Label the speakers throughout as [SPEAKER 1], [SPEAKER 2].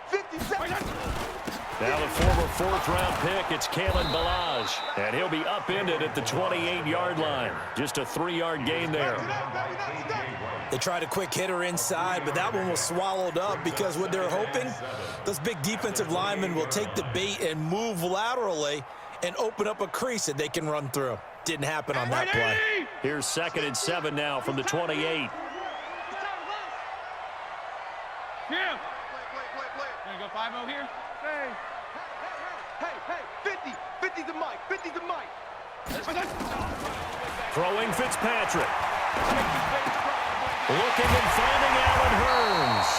[SPEAKER 1] 50 seconds.
[SPEAKER 2] Now the former fourth-round pick, it's Kalen Balaj, and he'll be upended at the 28-yard line. Just a 3-yard gain there.
[SPEAKER 3] They tried a quick hitter inside, but that one was swallowed up because what they're hoping, those big defensive linemen will take the bait and move laterally and open up a crease that they can run through. Didn't happen on that play.
[SPEAKER 2] Here's 2nd and 7 now from the 28.
[SPEAKER 4] Yeah. Gonna go 5-0 here?
[SPEAKER 1] Hey, 50 to Mike, 50 to Mike.
[SPEAKER 2] Throwing Fitzpatrick. Looking and finding Allen Hurns.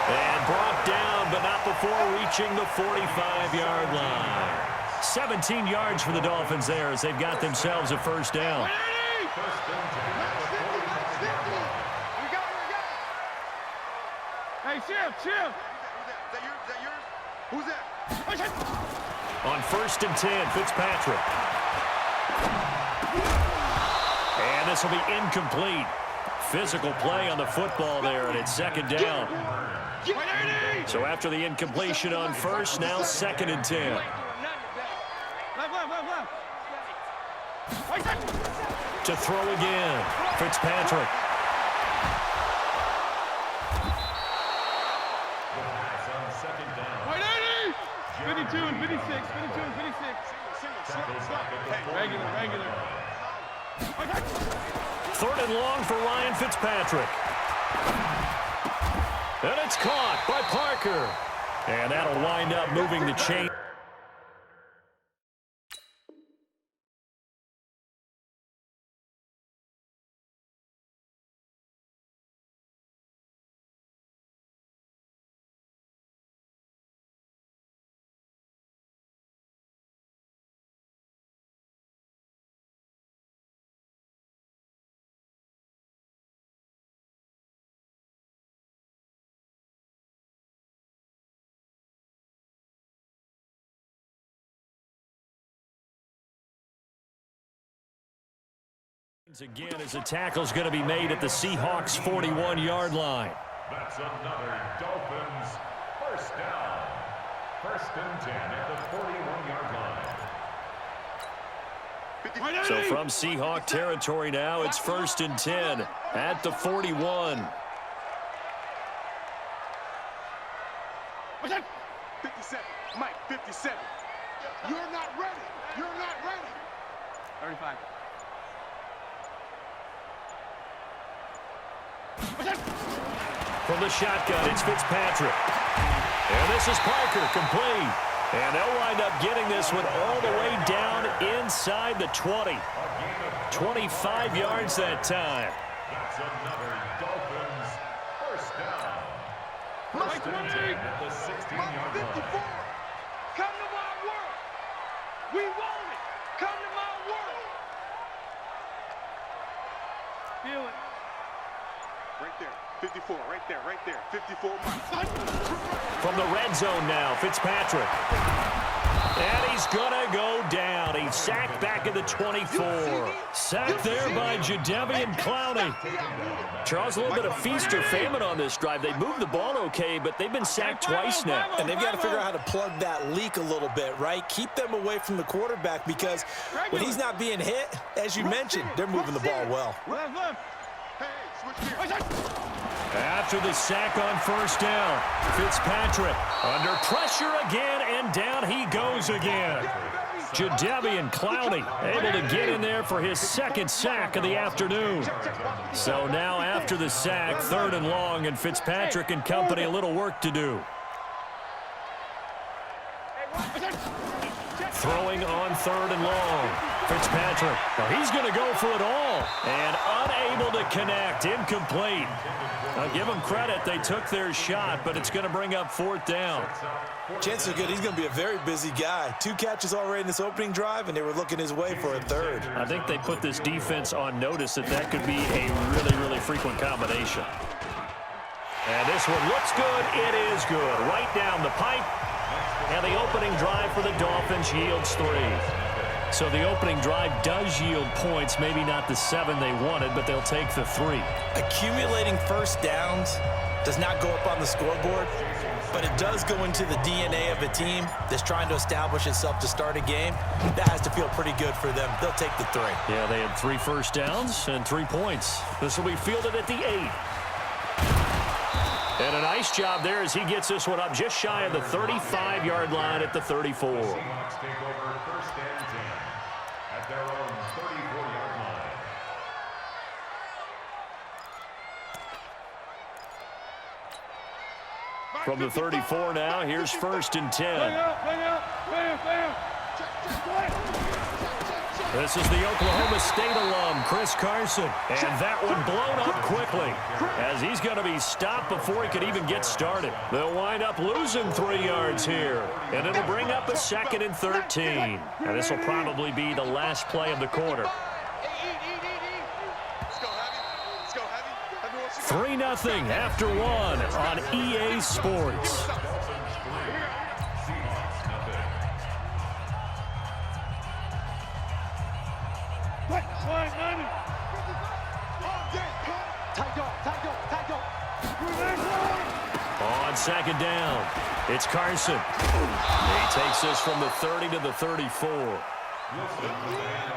[SPEAKER 2] And brought down, but not before reaching the 45-yard line. 17 yards for the Dolphins there as they've got themselves a first down.
[SPEAKER 4] Hey, Chip.
[SPEAKER 1] Is that yours? Who's that?
[SPEAKER 2] On 1st and 10, Fitzpatrick. And this will be incomplete. Physical play on the football there, and it's 2nd down. So after the incompletion on 1st, now 2nd and 10. To throw again, Fitzpatrick.
[SPEAKER 4] Regular.
[SPEAKER 2] Third and long for Ryan Fitzpatrick. And it's caught by Parker. And that'll wind up moving the chain. Again, as the tackle's going to be made at the Seahawks' 41-yard line.
[SPEAKER 5] That's another Dolphins first down. 1st and 10 at the 41-yard line.
[SPEAKER 2] So from Seahawk territory now, it's 1st and 10 at the 41.
[SPEAKER 1] 57. Mike, 57. You're not ready.
[SPEAKER 4] 35.
[SPEAKER 2] From the shotgun, it's Fitzpatrick. And this is Parker, complete. And they'll wind up getting this one all the way down inside the 20. 25 yards that time.
[SPEAKER 5] That's another Dolphins first down. 1st and 10 at the 16-yard line.
[SPEAKER 1] Come to my world. We want it. Come to my world.
[SPEAKER 4] Feel it.
[SPEAKER 1] Right there. 54, right there. 54 Mike.
[SPEAKER 2] From the red zone now, Fitzpatrick. And he's going to go down. He's sacked back at the 24. Sacked there by Jadeveon Clowney. Charles, a little bit of feast or famine on this drive. They moved the ball okay, but they've been sacked twice now.
[SPEAKER 3] And they've got to figure out how to plug that leak a little bit, right? Keep them away from the quarterback because when he's not being hit, as you mentioned, they're moving the ball well.
[SPEAKER 2] After the sack on 1st down, Fitzpatrick under pressure again, and down he goes again. Jadeveon Clowney able to get in there for his 2nd sack of the afternoon. So now after the sack, 3rd and long, and Fitzpatrick and company a little work to do. Throwing on 3rd and long. Fitzpatrick, well, he's going to go for it all. And unable to connect, incomplete. Now, give them credit. They took their shot, but it's going to bring up 4th down.
[SPEAKER 3] Chances are good he's going to be a very busy guy. 2 catches already in this opening drive, and they were looking his way for a 3rd.
[SPEAKER 2] I think they put this defense on notice that could be a really, really frequent combination. And this one looks good. It is good. Right down the pipe. And the opening drive for the Dolphins yields 3. So the opening drive does yield points, maybe not the 7 they wanted, but they'll take the 3.
[SPEAKER 3] Accumulating first downs does not go up on the scoreboard, but it does go into the DNA of a team that's trying to establish itself to start a game. That has to feel pretty good for them. They'll take the 3.
[SPEAKER 2] Yeah, they had 3 first downs and 3 points. This will be fielded at the 8. And a nice job there as he gets this one up just shy of the 35-yard line at the 34.
[SPEAKER 5] Seahawks take over first and 10 at their own 34-yard line.
[SPEAKER 2] From the 34 now, here's first and 10. This is the Oklahoma State alum, Chris Carson. And that one blown up quickly as he's going to be stopped before he could even get started. They'll wind up losing 3 yards here. And it'll bring up a 2nd and 13. And this will probably be the last play of the quarter. 3-0 after 1 on EA Sports. On 2nd down, it's Carson. He takes this from the 30 to the 34.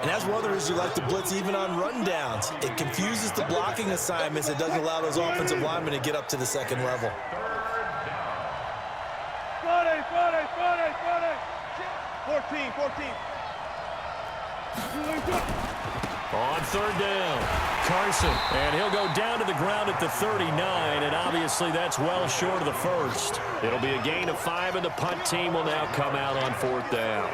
[SPEAKER 3] And as Weathers, you like to blitz even on rundowns. It confuses the blocking assignments. It doesn't allow those offensive linemen to get up to the 2nd level.
[SPEAKER 1] 14.
[SPEAKER 2] On 3rd down, Carson, and he'll go down to the ground at the 39, and obviously that's well short of the first. It'll be a gain of 5, and the punt team will now come out on 4th down.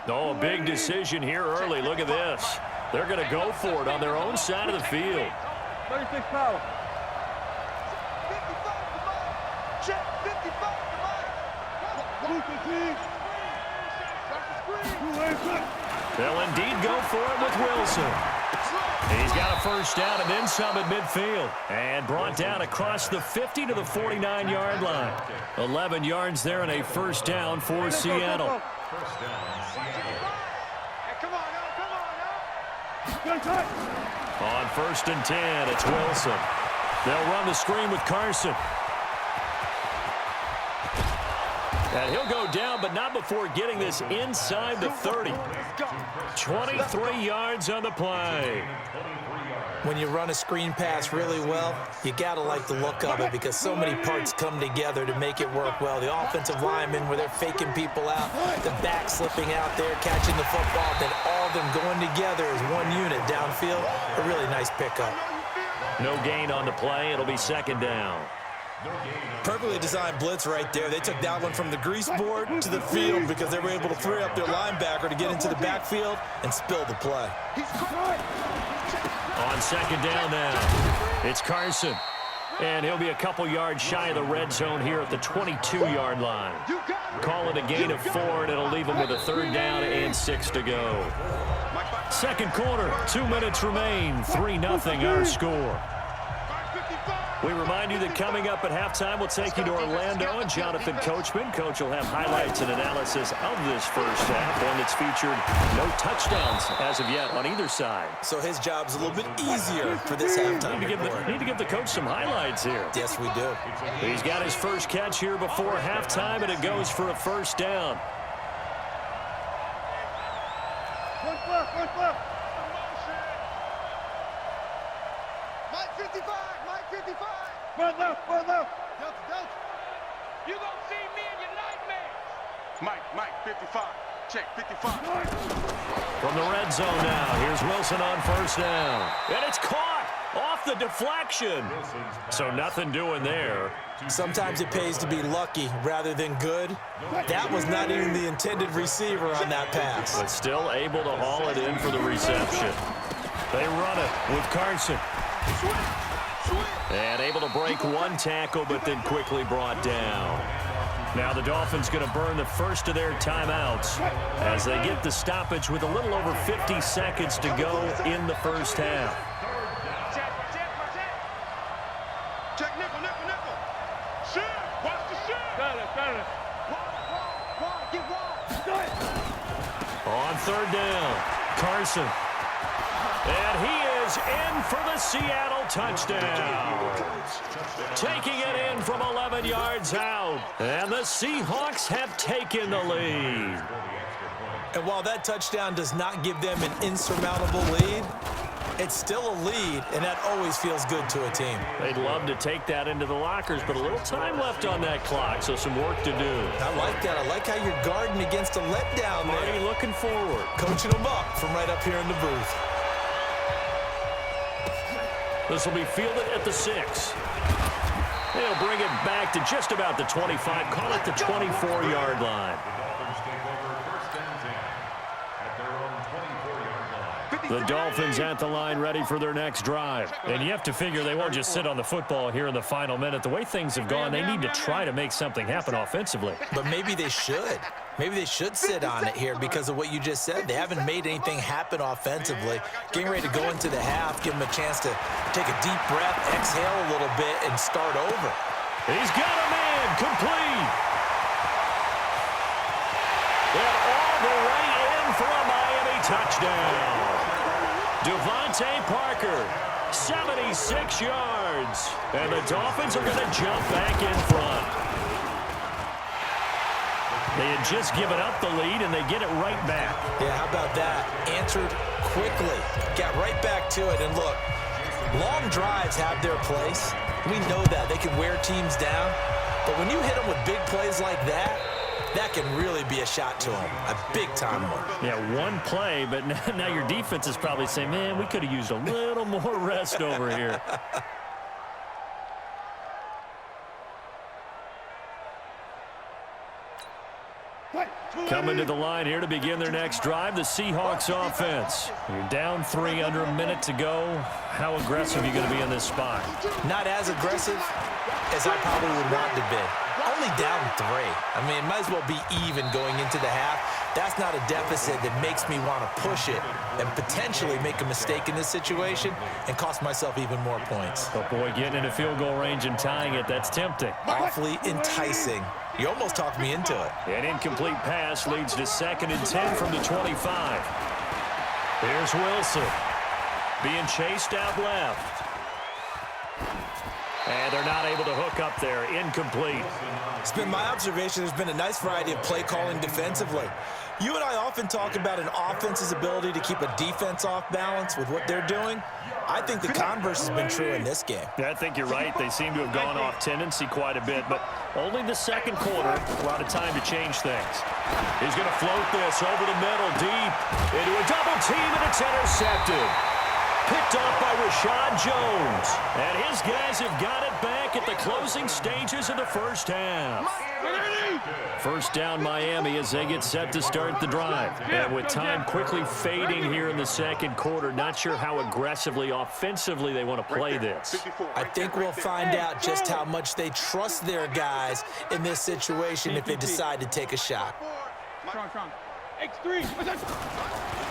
[SPEAKER 2] Oh, a big decision here early. Look at this. They're going to go for it on their own side of the field.
[SPEAKER 1] 36 power. Check 55.
[SPEAKER 2] They'll indeed go for it with Wilson. He's got a first down and then some at midfield. And brought down across the 50 to the 49-yard line. 11 yards there and a first down for Seattle.
[SPEAKER 5] First down, Seattle.
[SPEAKER 1] Come on now.
[SPEAKER 2] On 1st and 10, it's Wilson. They'll run the screen with Carson. And he'll go down, but not before getting this inside the 30. 23 yards on the play.
[SPEAKER 3] When you run a screen pass really well, you got to like the look of it because so many parts come together to make it work well. The offensive linemen, where they're faking people out, the back slipping out there, catching the football, then all of them going together as one unit downfield. A really nice pickup.
[SPEAKER 2] No gain on the play. It'll be 2nd down.
[SPEAKER 3] Perfectly designed blitz right there. They took that one from the grease board to the field because they were able to free up their linebacker to get into the backfield and spill the play.
[SPEAKER 2] On 2nd down now, it's Carson. And he'll be a couple yards shy of the red zone here at the 22-yard line. Call it a gain of 4, and it'll leave him with a 3rd down and 6 to go. 2nd quarter, 2 minutes remain, 3-0 our score. We remind you that coming up at halftime, we'll take you to Orlando and Jonathan Coachman. Coach will have highlights and analysis of this first half, one that's featured no touchdowns as of yet on either side.
[SPEAKER 3] So his job's a little bit easier for this halftime report.
[SPEAKER 2] Need to give the coach some highlights here.
[SPEAKER 3] Yes, we do.
[SPEAKER 2] He's got his first catch here before halftime, and it goes for a first down.
[SPEAKER 1] One flip. Mike 55. Front left. Delta. You gonna see me in your nightmares. Mike 55. Check 55.
[SPEAKER 2] From the red zone now, here's Wilson on first down. And it's caught off the deflection. So nothing doing there.
[SPEAKER 3] Sometimes it pays to be lucky rather than good. That was not even the intended receiver on that pass.
[SPEAKER 2] But still able to haul it in for the reception. They run it with Carson. And able to break one tackle, but then quickly brought down. Now the Dolphins going to burn the first of their timeouts as they get the stoppage with a little over 50 seconds to go in the first half.
[SPEAKER 1] Check nickel. Shoot. Watch the shoot. Got it. Get wide.
[SPEAKER 2] On 3rd down, Carson. And he is in for the Seattle touchdown. Taking it in from 11 yards out. And the Seahawks have taken the lead.
[SPEAKER 3] And while that touchdown does not give them an insurmountable lead, it's still a lead, and that always feels good to a team.
[SPEAKER 2] They'd love to take that into the lockers, but a little time left on that clock, so some work to do.
[SPEAKER 3] I like that. I like how you're guarding against a letdown there.
[SPEAKER 2] Marty looking forward.
[SPEAKER 3] Coaching them up from right up here in the booth.
[SPEAKER 2] This will be fielded at the 6. They'll bring it back to just about the 25. Call it the 24-yard line. The Dolphins at the line ready for their next drive. And you have to figure they won't just sit on the football here in the final minute. The way things have gone, they need to try to make something happen offensively.
[SPEAKER 3] But maybe they should. Maybe they should sit on it here because of what you just said. They haven't made anything happen offensively. Getting ready to go into the half, give them a chance to take a deep breath, exhale a little bit, and start over.
[SPEAKER 2] He's got a man complete. And all the way in for a Miami touchdown. Devontae Parker, 76 yards. And the Dolphins are going to jump back in front. They had just given up the lead, and they get it right back.
[SPEAKER 3] Yeah, how about that? Answered quickly. Got right back to it. And look, long drives have their place. We know that. They can wear teams down. But when you hit them with big plays like that, that can really be a shot to them, a big-time one.
[SPEAKER 2] Yeah, one play, but now your defense is probably saying, man, we could have used a little more rest over here. Coming to the line here to begin their next drive, the Seahawks offense. You're down 3 under a minute to go. How aggressive are you going to be in this spot?
[SPEAKER 3] Not as aggressive as I probably would want to be. Only down 3. I mean, it might as well be even going into the half. That's not a deficit that makes me want to push it and potentially make a mistake in this situation and cost myself even more points.
[SPEAKER 2] But boy, getting into field goal range and tying it, that's tempting.
[SPEAKER 3] Awfully enticing. You almost talked me into it.
[SPEAKER 2] An incomplete pass leads to 2nd and 10 from the 25. Here's Wilson being chased out left. And they're not able to hook up there. Incomplete.
[SPEAKER 3] It's been my observation there's been a nice variety of play calling defensively. You and I often talk about an offense's ability to keep a defense off balance with what they're doing. I think the converse has been true in this game.
[SPEAKER 2] Yeah, I think you're right. They seem to have gone off tendency quite a bit, but only the second quarter, a lot of time to change things. He's going to float this over the middle, deep, into a double team, and it's intercepted. Picked off by Rashad Jones. And his guys have got it back at the closing stages of the first half. First down Miami as they get set to start the drive. And with time quickly fading here in the second quarter, not sure how aggressively, offensively they want to play this.
[SPEAKER 3] I think we'll find out just how much they trust their guys in this situation if they decide to take a shot.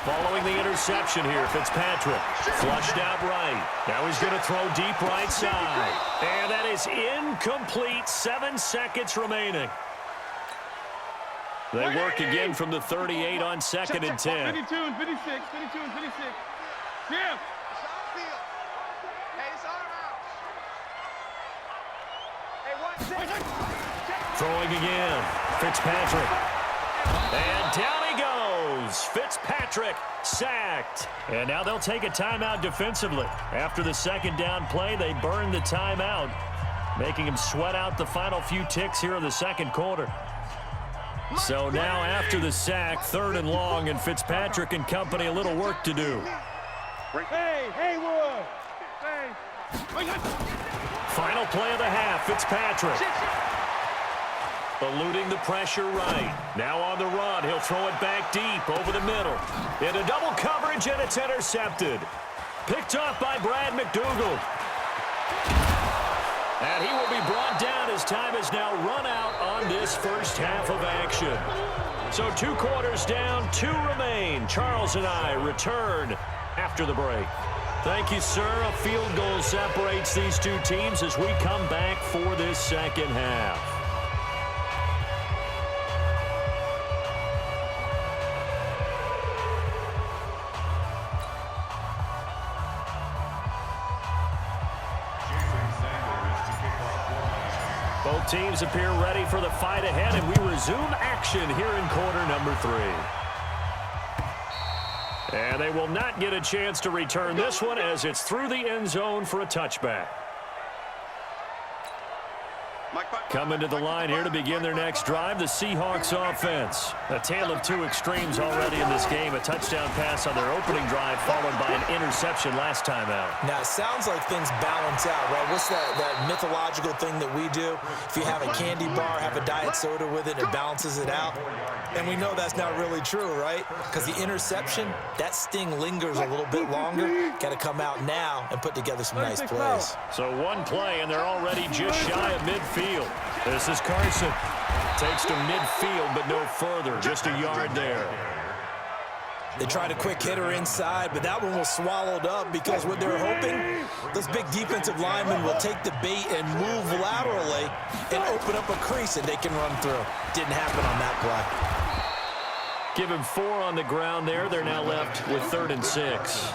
[SPEAKER 2] Following the interception here, Fitzpatrick flushed out right. Now he's going to throw deep right side. And that is incomplete. 7 seconds remaining. They work again from the 38 on 2nd and 10.
[SPEAKER 4] 52 and 56, 52 and 56. Yeah.
[SPEAKER 2] Throwing again. Fitzpatrick. And down he goes. Fitzpatrick sacked. And now they'll take a timeout defensively. After the second down play, they burn the timeout, making him sweat out the final few ticks here in the second quarter. So now after the sack, 3rd and long, and Fitzpatrick and company a little work to do.
[SPEAKER 4] Hey, Haywood. Hey.
[SPEAKER 2] Final play of the half, Fitzpatrick. Eluding the pressure right. Now on the run, he'll throw it back deep over the middle. Into double coverage, and it's intercepted. Picked off by Brad McDougald. And he will be brought down as time has now run out on this first half of action. So 2 quarters down, 2 remain. Charles and I return after the break. Thank you, sir. A field goal separates these 2 teams as we come back for this second half. Both teams appear ready for the fight ahead, and we resume action here in quarter number 3. And they will not get a chance to return this one as it's through the end zone for a touchback. Coming to the line here to begin their next drive, the Seahawks offense. A tale of two extremes already in this game. A touchdown pass on their opening drive followed by an interception last time out.
[SPEAKER 3] Now, it sounds like things balance out, right? What's that mythological thing that we do? If you have a candy bar, have a diet soda with it, it balances it out. And we know that's not really true, right? Because the interception, that sting lingers a little bit longer. Got to come out now and put together some nice plays.
[SPEAKER 2] So one play, and they're already just shy of midfield. This is Carson. Takes to midfield, but no further. Just a yard there.
[SPEAKER 3] They tried a quick hitter inside, but that one was swallowed up because what they're hoping, those big defensive linemen will take the bait and move laterally and open up a crease and they can run through. Didn't happen on that play.
[SPEAKER 2] Give him 4 on the ground there. They're now left with 3rd and 6.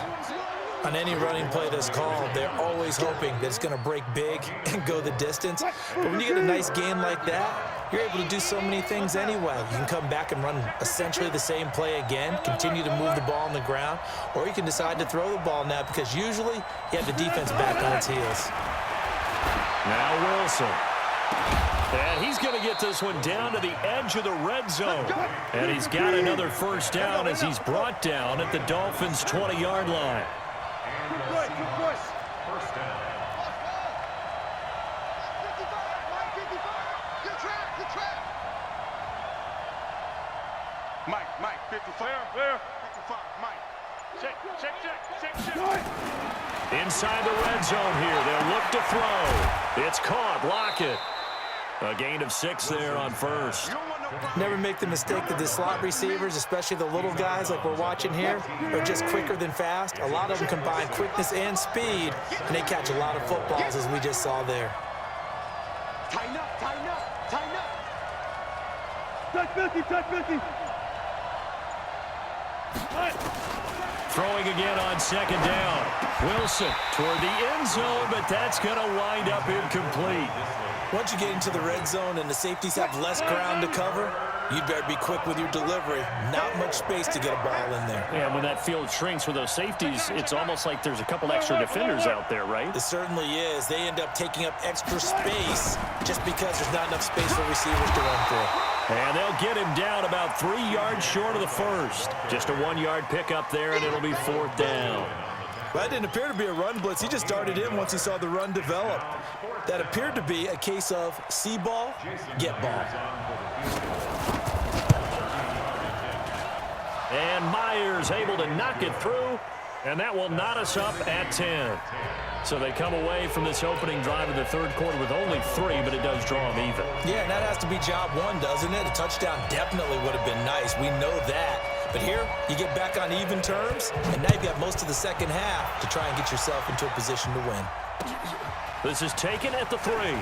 [SPEAKER 3] On any running play that's called, they're always hoping that it's going to break big and go the distance. But when you get a nice game like that, you're able to do so many things anyway. You can come back and run essentially the same play again, continue to move the ball on the ground, or you can decide to throw the ball now because usually you have the defense back on its heels.
[SPEAKER 2] Now Wilson. And he's going to get this one down to the edge of the red zone. And he's got another first down as he's brought down at the Dolphins' 20-yard line.
[SPEAKER 5] First down.
[SPEAKER 1] Mike, 55. There. 55, Mike. Check.
[SPEAKER 2] Inside the red zone here. They'll look to throw. It's caught. Lockett. A gain of 6 there on first.
[SPEAKER 3] Never make the mistake that the slot receivers, especially the little guys like we're watching here, are just quicker than fast. A lot of them combine quickness and speed, and they catch a lot of footballs, as we just saw there.
[SPEAKER 1] Tighten up.
[SPEAKER 4] Touch 50.
[SPEAKER 2] Throwing again on 2nd down. Wilson toward the end zone, but that's going to wind up incomplete.
[SPEAKER 3] Once you get into the red zone and the safeties have less ground to cover, you'd better be quick with your delivery. Not much space to get a ball in there.
[SPEAKER 2] Yeah, when that field shrinks with those safeties, it's almost like there's a couple extra defenders out there, right?
[SPEAKER 3] It certainly is. They end up taking up extra space just because there's not enough space for receivers to run through.
[SPEAKER 2] And they'll get him down about 3 yards short of the first. Just a 1-yard pickup there, and it'll be 4th down.
[SPEAKER 3] That didn't appear to be a run blitz. He just darted in once he saw the run develop. That appeared to be a case of see ball, get ball.
[SPEAKER 2] And Myers able to knock it through, and that will knot us up at 10. So they come away from this opening drive in the 3rd quarter with only 3, but it does draw them even.
[SPEAKER 3] Yeah, and that has to be job 1, doesn't it? A touchdown definitely would have been nice. We know that. But here, you get back on even terms, and now you've got most of the second half to try and get yourself into a position to win.
[SPEAKER 2] This is taken at the 3. And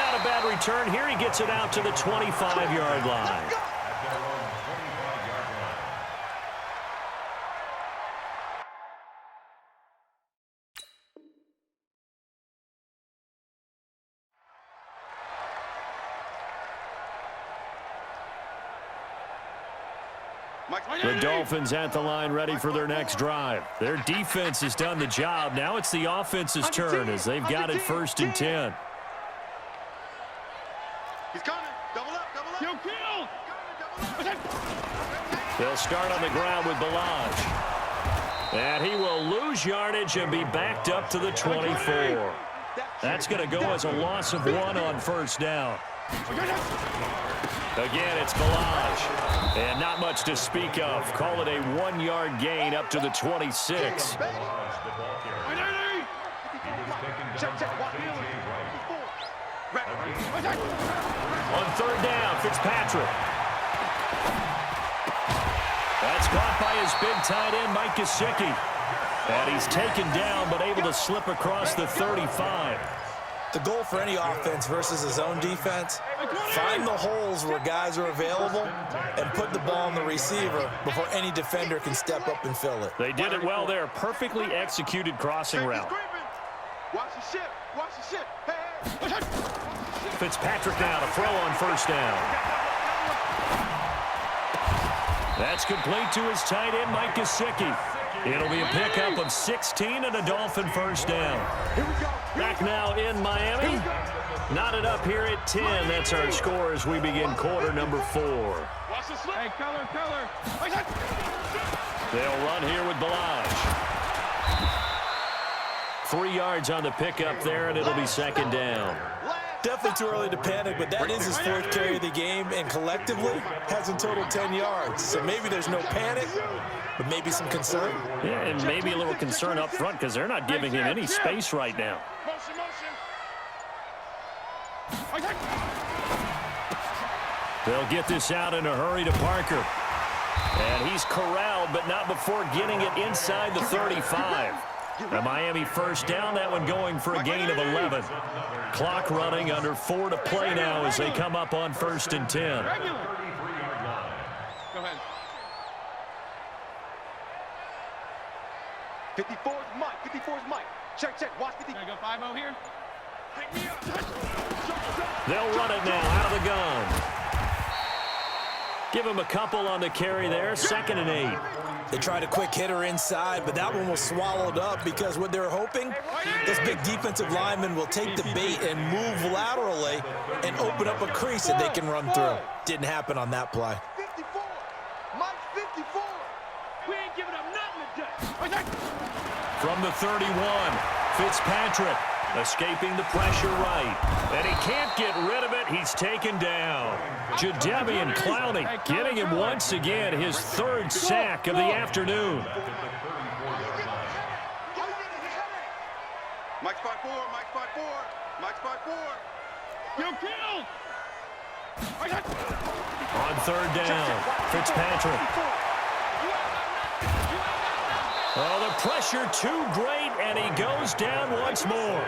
[SPEAKER 2] not a bad return here. He gets it out to the 25-yard line. The Dolphins at the line ready for their next drive. Their defense has done the job. Now it's the offense's turn as they've got it 1st and 10.
[SPEAKER 1] He's coming. Double up.
[SPEAKER 4] Kill.
[SPEAKER 2] They'll start on the ground with Balaj. And he will lose yardage and be backed up to the 24. That's going to go as a loss of 1 on 1st down. Again, it's Balaj. And not much to speak of. Call it a 1-yard gain up to the 26.
[SPEAKER 5] On
[SPEAKER 2] 3rd down, Fitzpatrick. That's caught by his big tight end, Mike Gesicki. And he's taken down, but able to slip across the 35.
[SPEAKER 3] The goal for any offense versus his own defense, find the holes where guys are available and put the ball on the receiver before any defender can step up and fill it.
[SPEAKER 2] They did it well there. Perfectly executed crossing route.
[SPEAKER 1] Watch the ship. Hey.
[SPEAKER 2] Fitzpatrick now to throw on first down. That's complete to his tight end, Mike Gesicki. It'll be a pickup of 16 and a Dolphin first down. Back now in Miami. Knotted up here at 10. That's our score as we begin quarter number 4.
[SPEAKER 1] Hey, color.
[SPEAKER 2] They'll run here with Balaj. 3 yards on the pickup there, and it'll be second down.
[SPEAKER 3] Definitely too early to panic, but that is his 4th carry of the game, and collectively has in total 10 yards. So maybe there's no panic, but maybe some concern.
[SPEAKER 2] Yeah, and maybe a little concern up front because they're not giving him any space right now. They'll get this out in a hurry to Parker. And he's corralled, but not before getting it inside the 35. A Miami first down, that one going for a gain of 11. Clock running, under 4 to play now as they come up on 1st and 10.
[SPEAKER 1] Go ahead.
[SPEAKER 4] 54's Mike. Check. Watch 50.
[SPEAKER 1] Gonna go 5-0 here.
[SPEAKER 2] They'll run it now out of the gun. Give him a couple on the carry there. 2nd and 8.
[SPEAKER 3] They tried a quick hitter inside, but that one was swallowed up because what they're hoping, this big defensive lineman will take the bait and move laterally and open up a crease that they can run through. Didn't happen on that play.
[SPEAKER 4] 54. Mike 54.
[SPEAKER 1] We ain't giving up nothing today.
[SPEAKER 2] From the 31, Fitzpatrick escaping the pressure right. And he can't get rid of it. He's taken down. Jadeveon Clowney getting him once again, his 3rd sack of the afternoon.
[SPEAKER 4] Mike's 5-4.
[SPEAKER 1] Yo, kill!
[SPEAKER 2] On 3rd down, Fitzpatrick. Oh, the pressure too great, and he goes down once more.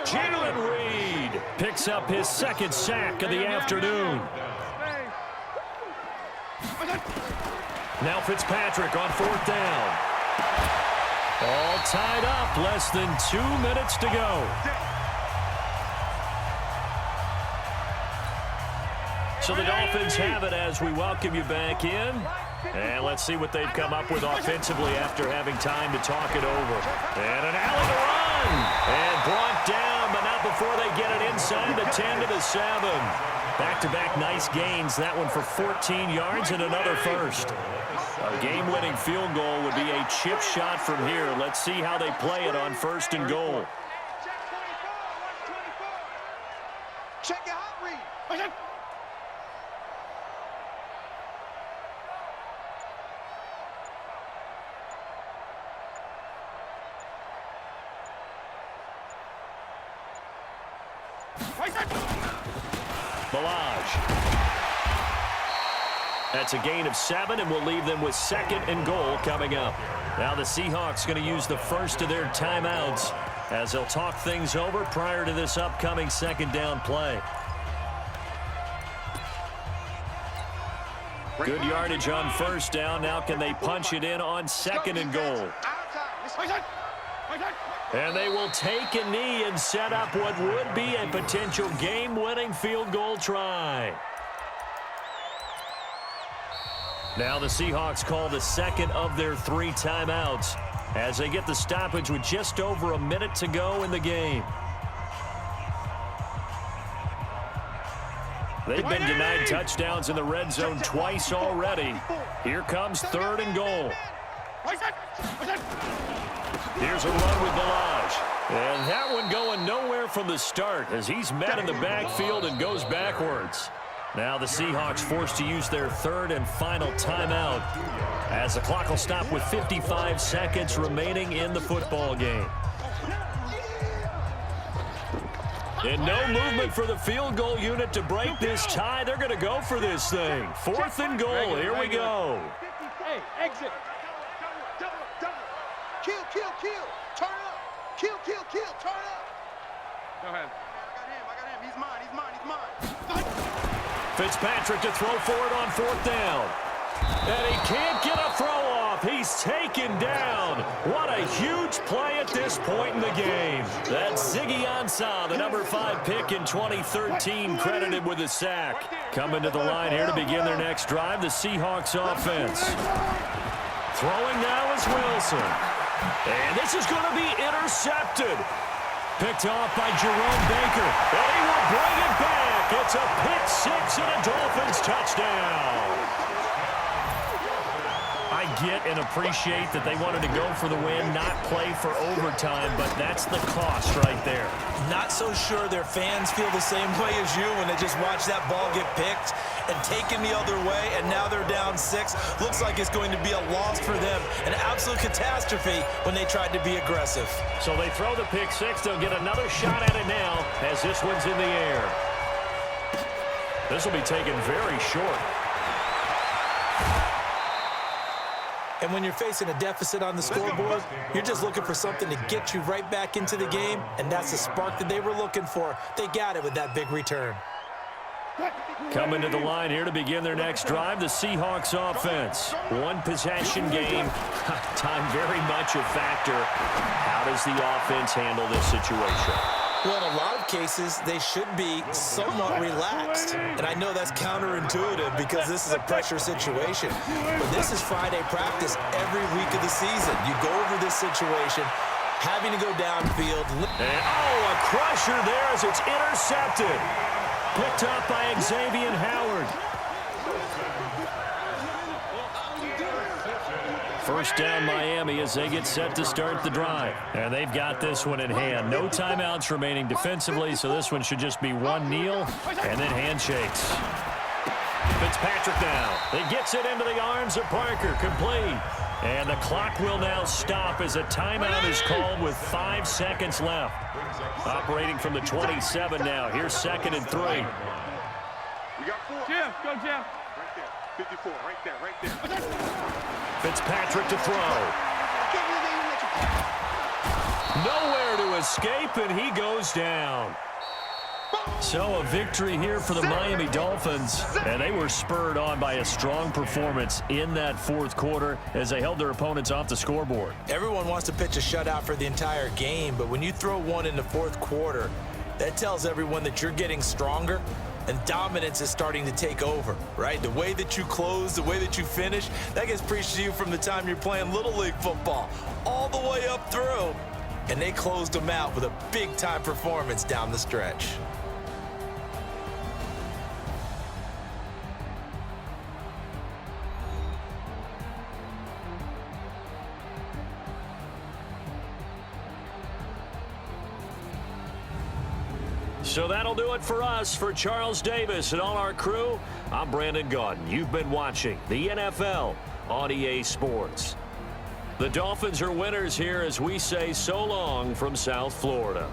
[SPEAKER 2] Jalen Reed picks up his 2nd sack of the afternoon. Now Fitzpatrick on 4th down. All tied up, less than 2 minutes to go. So the Dolphins have it as we welcome you back in. And let's see what they've come up with offensively after having time to talk it over. And an alley to run. And brought down, but not before they get it inside the 10 to the 7. Back-to-back nice gains. That one for 14 yards and another first. A game-winning field goal would be a chip shot from here. Let's see how they play it on 1st and goal.
[SPEAKER 4] Check your hot read.
[SPEAKER 2] Balaj. That's a gain of 7, and we'll leave them with 2nd and goal coming up. Now the Seahawks going to use the first of their timeouts as they'll talk things over prior to this upcoming 2nd down play. Good yardage on 1st down. Now can they punch it in on 2nd and goal? And they will take a knee and set up what would be a potential game-winning field goal try. Now the Seahawks call the 2nd of their 3 timeouts as they get the stoppage with just over a minute to go in the game. They've been denied touchdowns in the red zone twice already. Here comes 3rd and goal. Here's a run with Balaj. And that one going nowhere from the start as he's met in the backfield and goes backwards. Now the Seahawks forced to use their 3rd and final timeout as the clock will stop with 55 seconds remaining in the football game. And no movement for the field goal unit to break this tie. They're going to go for this thing. 4th and goal. Here we go.
[SPEAKER 1] Hey, exit.
[SPEAKER 4] Kill. Turn up. Kill. Turn up.
[SPEAKER 1] Go ahead.
[SPEAKER 4] I got him. He's mine.
[SPEAKER 2] Fitzpatrick to throw for it on 4th down. And he can't get a throw off. off. He's taken down. What a huge play at this point in the game. That's Ziggy Ansah, the number 5 pick in 2013, credited with a sack. Coming to the line here to begin their next drive, the Seahawks offense. Throwing now is Wilson. And this is going to be intercepted. Picked off by Jerome Baker. And he will bring it back. It's a pick 6 and a Dolphins touchdown. I get and appreciate that they wanted to go for the win, not play for overtime, but that's the cost right there.
[SPEAKER 3] Not so sure their fans feel the same way as you when they just watch that ball get picked and taken the other way, and now they're down 6. Looks like it's going to be a loss for them, an absolute catastrophe when they tried to be aggressive.
[SPEAKER 2] So they throw the pick 6. They'll get another shot at it now as this one's in the air. This will be taken very short.
[SPEAKER 3] And when you're facing a deficit on the scoreboard, you're just looking for something to get you right back into the game, and that's the spark that they were looking for. They got it with that big return.
[SPEAKER 2] Coming to the line here to begin their next drive, the Seahawks offense. One possession game. Time very much a factor. How does the offense handle this situation?
[SPEAKER 3] Well, in a lot of cases, they should be somewhat relaxed. And I know that's counterintuitive because this is a pressure situation. But this is Friday practice every week of the season. You go over this situation, having to go downfield.
[SPEAKER 2] And, oh, a crusher there as it's intercepted. Picked up by Xavier Howard. First down Miami as they get set to start the drive. And they've got this one in hand. No timeouts remaining defensively, so this one should just be one kneel and then handshakes. Fitzpatrick now. He gets it into the arms of Parker. Complete. And the clock will now stop as a timeout is called with 5 seconds left. Operating from the 27 now. Here's 2nd and 3.
[SPEAKER 4] We got 4.
[SPEAKER 1] Jeff, go Jeff.
[SPEAKER 4] Right there. 54, right there, right there.
[SPEAKER 2] Fitzpatrick to throw. Nowhere to escape, and he goes down. So a victory here for the Miami Dolphins, and they were spurred on by a strong performance in that 4th quarter as they held their opponents off the scoreboard.
[SPEAKER 3] Everyone wants to pitch a shutout for the entire game, but when you throw one in the 4th quarter, that tells everyone that you're getting stronger and dominance is starting to take over, right? The way that you close, the way that you finish, that gets preached to you from the time you're playing Little League football all the way up through. And they closed them out with a big-time performance down the stretch.
[SPEAKER 2] So that'll do it for us. For Charles Davis and all our crew, I'm Brandon Gaudin. You've been watching the NFL on EA Sports. The Dolphins are winners here as we say so long from South Florida.